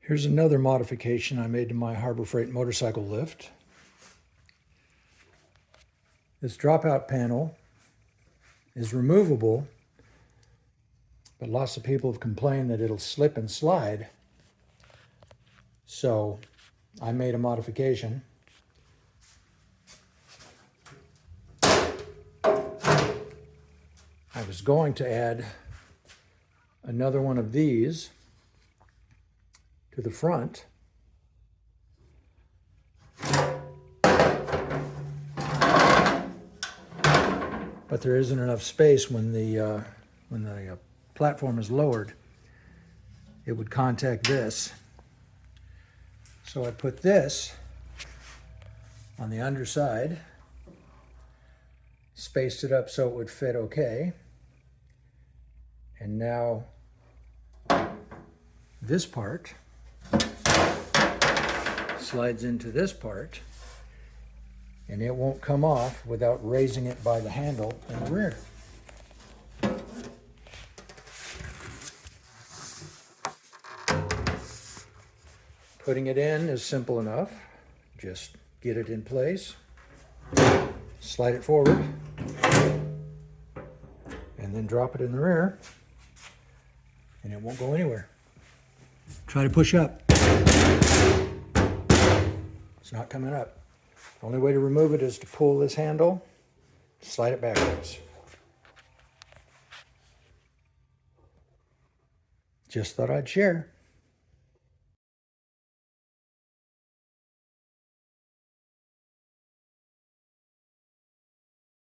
Here's another modification I made to my Harbor Freight motorcycle lift. This dropout panel is removable, but lots of people have complained that it'll slip and slide. So I made a modification. I was going to add another one of these to the front. But there isn't enough space when the platform is lowered. It would contact this. So I put this on the underside, spaced it up so it would fit okay. And now this part slides into this part, and it won't come off without raising it by the handle in the rear. Putting it in is simple enough. Just get it in place, slide it forward, and then drop it in the rear, and it won't go anywhere. Try to push up. It's not coming up. The only way to remove it is to pull this handle, slide it backwards. Just thought I'd share.